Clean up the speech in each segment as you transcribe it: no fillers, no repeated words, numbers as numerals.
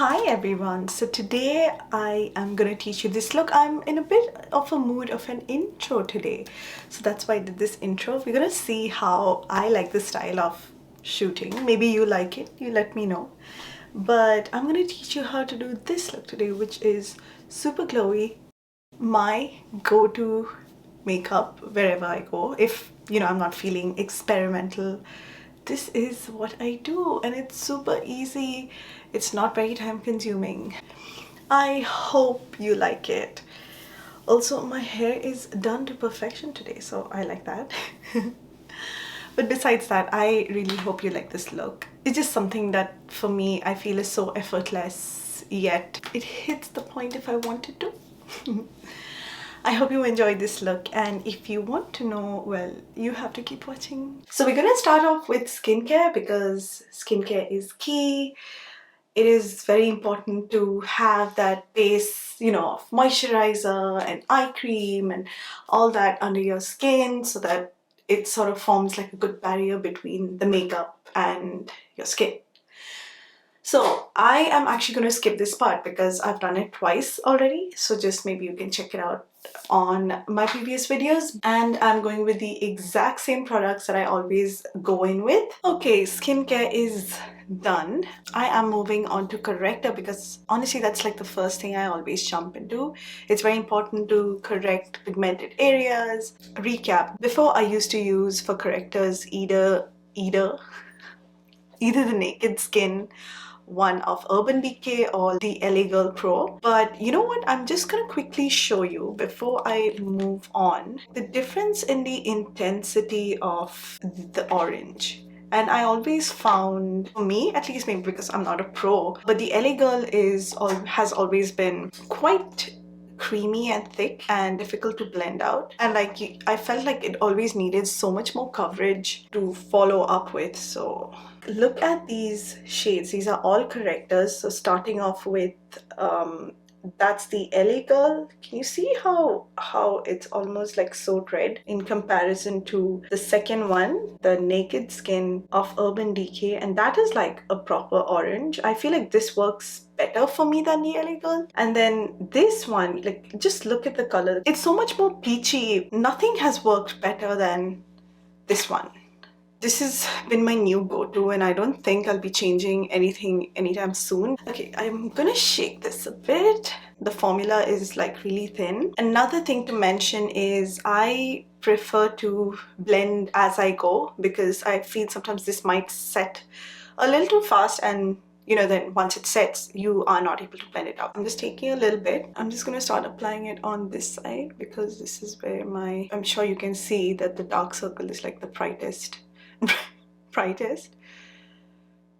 Hi everyone, so today I am gonna teach you this look. I'm in a bit of a mood of an intro today, so that's why I did this intro. We're gonna see how I like this style of shooting. Maybe you like it, you let me know. But I'm gonna teach you how to do this look today, which is super glowy, my go-to makeup wherever I go. If I'm not feeling experimental, this is what I do, and it's super easy. It's not very time consuming. I hope you like it. Also, my hair is done to perfection today, so I like that. But besides that, I really hope you like this look. It's just something that for me I feel is so effortless, yet it hits the point if I wanted to. I hope you enjoyed this look, and if you want to know, well, you have to keep watching. So we're gonna start off with skincare because skincare is key. It is very important to have that base, of moisturizer and eye cream and all that under your skin so that it sort of forms like a good barrier between the makeup and your skin. So I am actually going to skip this part because I've done it twice already. So just maybe you can check it out on my previous videos. And I'm going with the exact same products that I always go in with. Okay, skincare is done. I am moving on to corrector because honestly that's like the first thing I always jump into. It's very important to correct pigmented areas. Recap. Before I used to use for correctors either the Naked Skin one of Urban Decay or the LA Girl Pro. But you know what? I'm just gonna quickly show you before I move on the difference in the intensity of the orange. And I always found, for me at least, maybe because I'm not a pro, but the LA Girl has always been quite creamy and thick and difficult to blend out, and I felt like it always needed so much more coverage to follow up with. So look at these shades. These are all correctors. So starting off with that's the LA Girl. Can you see how it's almost like so red in comparison to the second one, the Naked Skin of Urban Decay, and that is like a proper orange. I feel like this works better for me than the LA Girl. And then this one, like, just look at the color. It's so much more peachy. Nothing has worked better than this one. This has been my new go-to, and I don't think I'll be changing anything anytime soon. Okay, I'm gonna shake this a bit. The formula is like really thin. Another thing to mention is I prefer to blend as I go because I feel sometimes this might set a little too fast, and then once it sets, you are not able to blend it out. I'm just taking a little bit. I'm just gonna start applying it on this side because this is where I'm sure you can see that the dark circle is like the brightest. Brightest?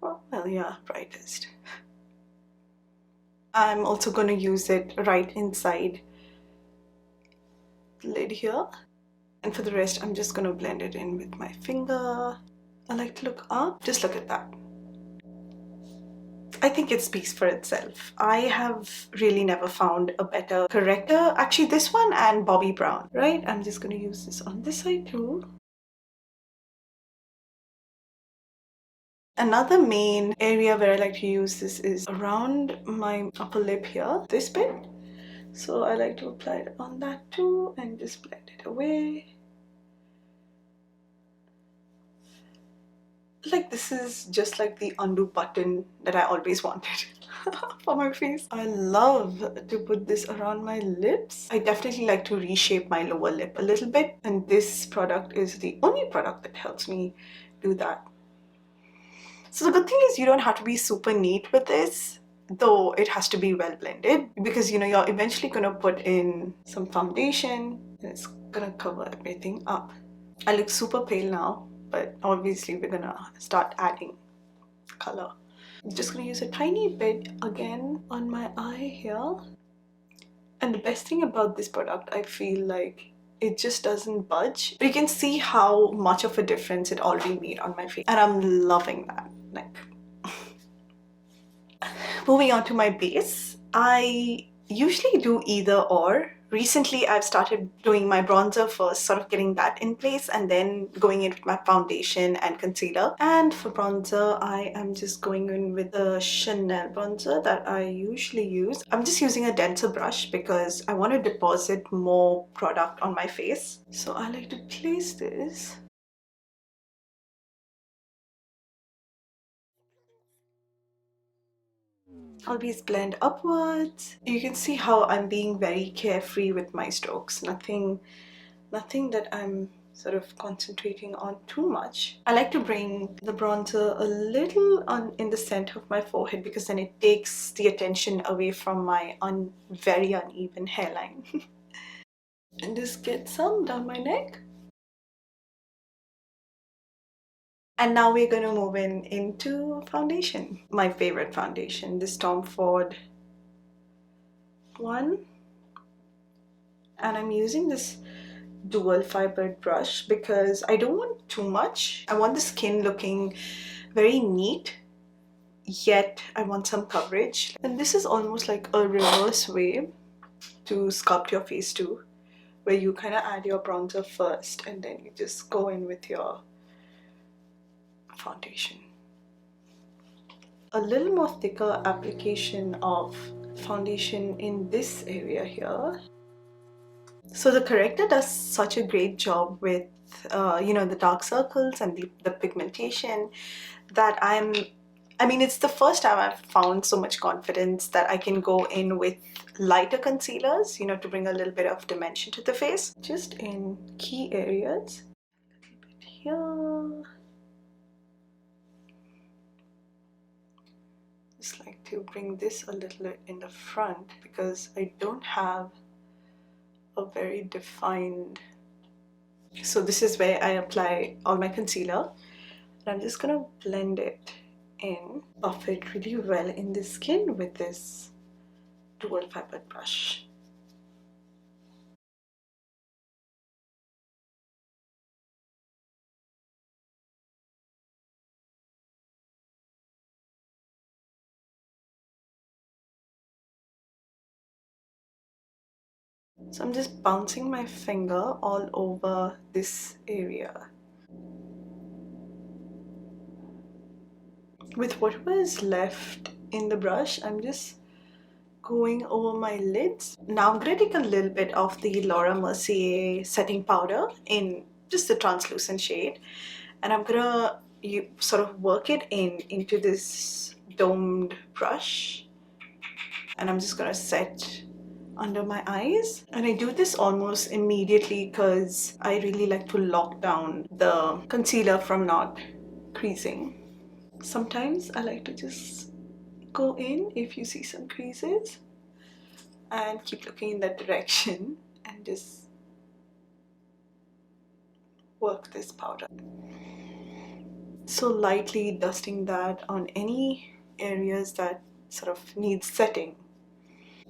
Well, yeah, brightest. I'm also going to use it right inside the lid here. And for the rest, I'm just going to blend it in with my finger. I like to look up. Just look at that. I think it speaks for itself. I have really never found a better corrector. Actually, this one and Bobbi Brown, right? I'm just going to use this on this side too. Another main area where I like to use this is around my upper lip here, this bit. So I like to apply it on that too and just blend it away. Like, this is just like the undo button that I always wanted for my face. I love to put this around my lips. I definitely like to reshape my lower lip a little bit, and this product is the only product that helps me do that. So the good thing is you don't have to be super neat with this, though it has to be well blended, because you're eventually gonna put in some foundation and it's gonna cover everything up. I look super pale now, but obviously we're gonna start adding color. I'm just gonna use a tiny bit again on my eye here. And the best thing about this product, I feel like it just doesn't budge. But you can see how much of a difference it already made on my face, and I'm loving that. Like, moving on to my base, I usually do either or. Recently, I've started doing my bronzer first, sort of getting that in place, and then going in with my foundation and concealer. And for bronzer, I am just going in with the Chanel bronzer that I usually use. I'm just using a denser brush because I want to deposit more product on my face. So I like to place this. Always blend upwards. You can see how I'm being very carefree with my strokes. Nothing that I'm sort of concentrating on too much. I like to bring the bronzer a little on in the center of my forehead because then it takes the attention away from my very uneven hairline. And just get some down my neck. And now we're going to move into foundation. My favorite foundation, this Tom Ford one. And I'm using this dual fibered brush because I don't want too much. I want the skin looking very neat, yet I want some coverage. And this is almost like a reverse way to sculpt your face too, where you kind of add your bronzer first and then you just go in with your foundation. A little more thicker application of foundation in this area here. So the corrector does such a great job with you know, the dark circles and the pigmentation that I mean, it's the first time I've found so much confidence that I can go in with lighter concealers, you know, to bring a little bit of dimension to the face, just in key areas. A little bit here. Just like to bring this a little bit in the front because I don't have a very defined. So this is where I apply all my concealer. And I'm just gonna blend it in, buff it really well in the skin with this dual fibered brush. So I'm just bouncing my finger all over this area. With whatever is left in the brush, I'm just going over my lids. Now I'm going to take a little bit of the Laura Mercier setting powder in just the translucent shade, and I'm going to sort of work it into this domed brush, and I'm just going to set under my eyes. And I do this almost immediately because I really like to lock down the concealer from not creasing. Sometimes I like to just go in if you see some creases and keep looking in that direction and just work this powder. So lightly dusting that on any areas that sort of need setting.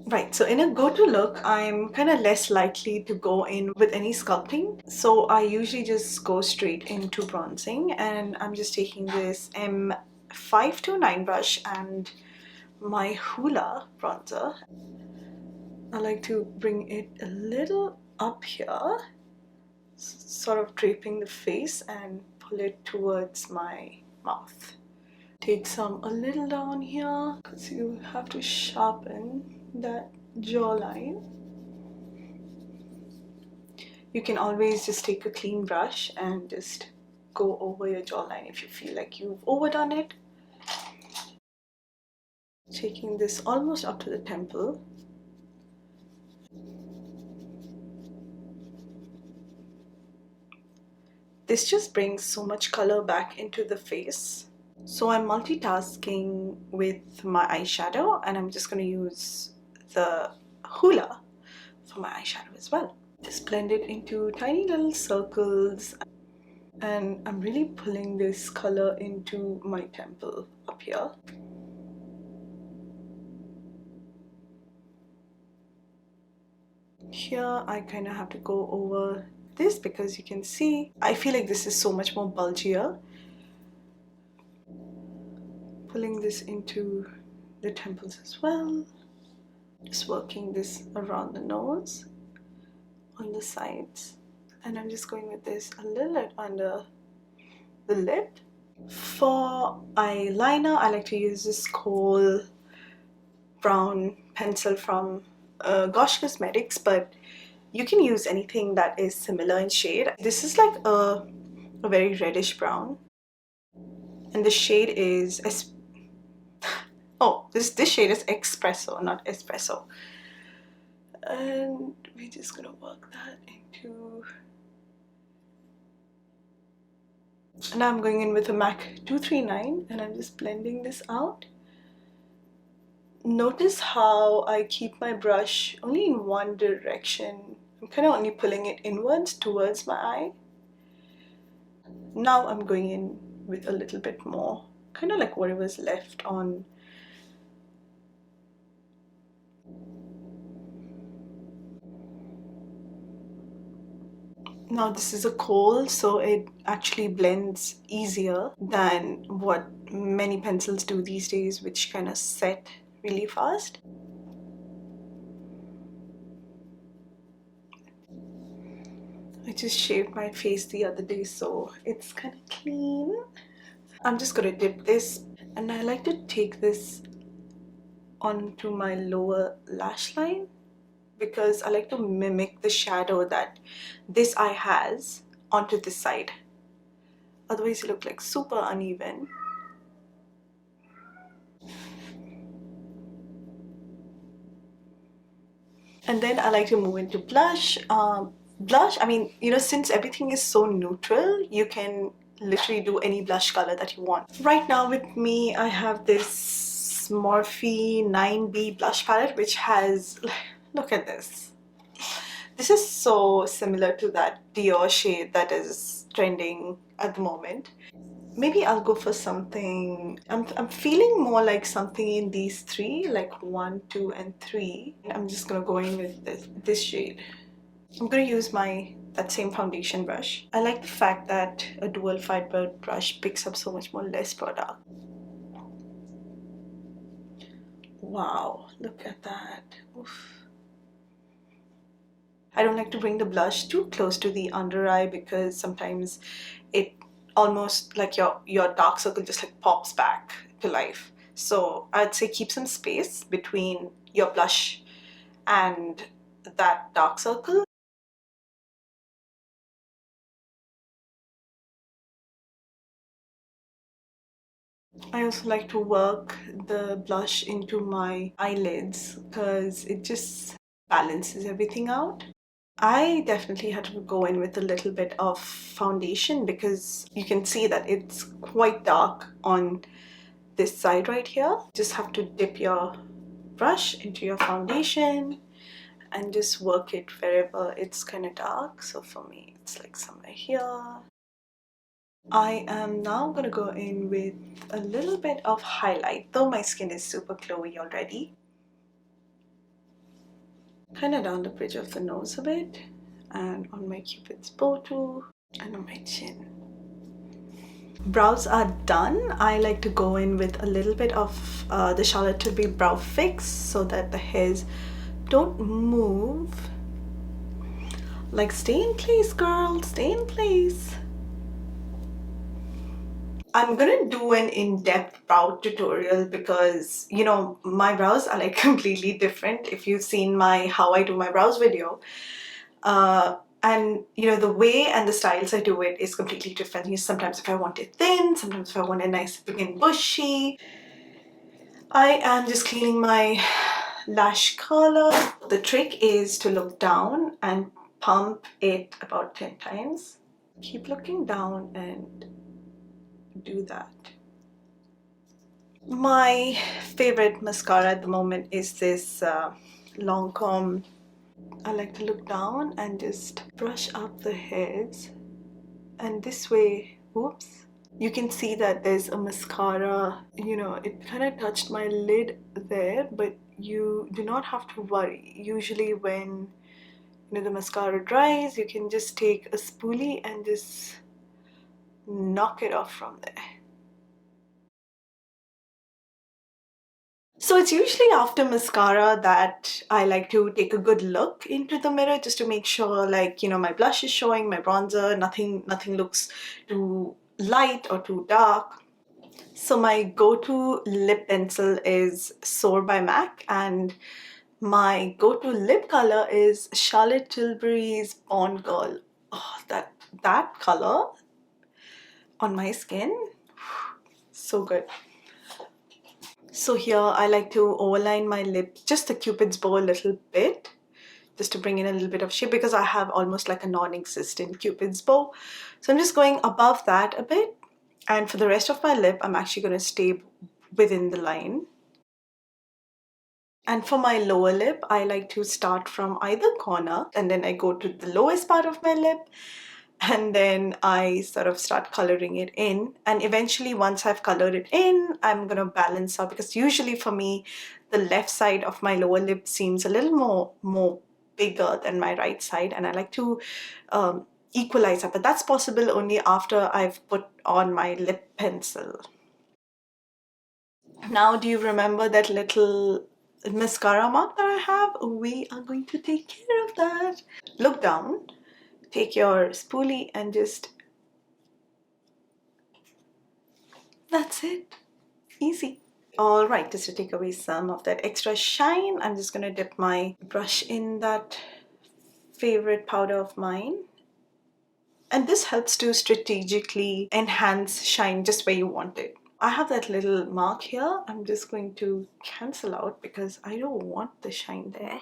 Right, so in a go-to look, I'm kind of less likely to go in with any sculpting. So I usually just go straight into bronzing, and I'm just taking this M529 brush and my Hoola bronzer. I like to bring it a little up here, sort of draping the face, and pull it towards my mouth. Take some a little down here because you have to sharpen that jawline. You can always just take a clean brush and just go over your jawline if you feel like you've overdone it. Taking this almost up to the temple. This just brings so much color back into the face. So I'm multitasking with my eyeshadow, and I'm just going to use the Hoola for my eyeshadow as well. Just blend it into tiny little circles, and I'm really pulling this color into my temple up here. Here I kind of have to go over this because you can see I feel like this is so much more bulgier. Pulling this into the temples as well. Just working this around the nose on the sides, and I'm just going with this a little bit under the lip. For eyeliner, I like to use this Kohl brown pencil from Gosh Cosmetics, but you can use anything that is similar in shade. This is like a very reddish brown, and the shade is this shade is Expresso, not Espresso. And we're just gonna work that into. And now I'm going in with a MAC 239 and I'm just blending this out. Notice how I keep my brush only in one direction. I'm kind of only pulling it inwards towards my eye. Now I'm going in with a little bit more, kind of like whatever's left on. Now this is a Kohl, so it actually blends easier than what many pencils do these days, which kind of set really fast. I just shaved my face the other day, so it's kind of clean. I'm just gonna dip this, and I like to take this onto my lower lash line because I like to mimic the shadow that this eye has onto this side. Otherwise you look like super uneven. And then I like to move into blush. Blush, I mean, you know, since everything is so neutral, you can literally do any blush color that you want. Right now with me, I have this Morphe 9B blush palette, which has, look at this. This is so similar to that Dior shade that is trending at the moment. Maybe I'll go for something, I'm feeling more like something in these three, like 1, 2, and 3. I'm just gonna go in with this shade. I'm gonna use that same foundation brush. I like the fact that a dual fiber brush picks up so much more less product. Wow, look at that. Oof. I don't like to bring the blush too close to the under eye because sometimes it almost like your dark circle just like pops back to life. So I'd say keep some space between your blush and that dark circle. I also like to work the blush into my eyelids because it just balances everything out. I definitely had to go in with a little bit of foundation because you can see that it's quite dark on this side right here. Just have to dip your brush into your foundation and just work it wherever it's kind of dark. So for me, it's like somewhere here. I am now gonna go in with a little bit of highlight, though my skin is super glowy already. Kind of down the bridge of the nose a bit, and on my cupid's bow too, and on my chin. Brows are done. I like to go in with a little bit of the Charlotte Tilbury Brow Fix so that the hairs don't move. Like, stay in place, girl, stay in place. I'm gonna do an in-depth brow tutorial because, you know, my brows are like completely different. If you've seen my how I do my brows video, and you know, the way and the styles I do it is completely different. You know, sometimes if I want it thin, sometimes if I want it nice big and bushy. I am just cleaning my lash curler. The trick is to look down and pump it about 10 times. Keep looking down and do that. My favorite mascara at the moment is this Lancome. I like to look down and just brush up the hairs, and this way, oops, you can see that there's a mascara, you know, it kind of touched my lid there, but you do not have to worry. Usually when, you know, the mascara dries, you can just take a spoolie and just knock it off from there. So it's usually after mascara that I like to take a good look into the mirror just to make sure, like, you know, my blush is showing, my bronzer, nothing looks too light or too dark. So my go-to lip pencil is Soar by MAC, and my go-to lip color is Charlotte Tilbury's Bond Girl. Oh, that color on my skin, so good. So here I like to overline my lip, just the cupid's bow a little bit, just to bring in a little bit of shape because I have almost like a non-existent cupid's bow. So I'm just going above that a bit, and for the rest of my lip I'm actually going to stay within the line. And for my lower lip, I like to start from either corner and then I go to the lowest part of my lip, and then I sort of start coloring it in, and eventually once I've colored it in, I'm gonna balance out, because usually for me the left side of my lower lip seems a little more bigger than my right side, and I like to equalize that, but that's possible only after I've put on my lip pencil. Now, do you remember that little mascara mark that I have? We are going to take care of that. Look down, take your spoolie and just, that's it, easy. All right, just to take away some of that extra shine, I'm just gonna dip my brush in that favorite powder of mine, and this helps to strategically enhance shine just where you want it. I have that little mark here. I'm just going to cancel out because I don't want the shine there.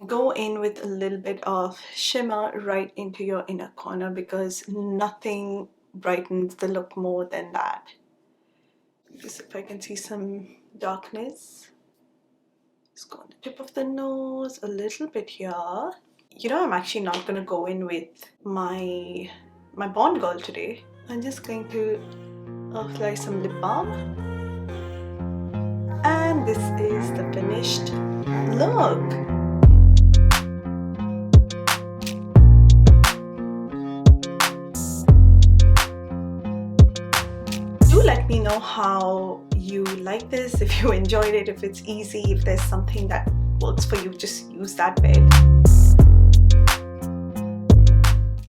Go in with a little bit of shimmer right into your inner corner because nothing brightens the look more than that. Just if I can see some darkness. Just go on the tip of the nose, a little bit here. You know, I'm actually not going to go in with my Bond Girl today. I'm just going to apply some lip balm. And this is the finished look. Do let me know how you like this, if you enjoyed it, if it's easy, if there's something that works for you, just use that bit.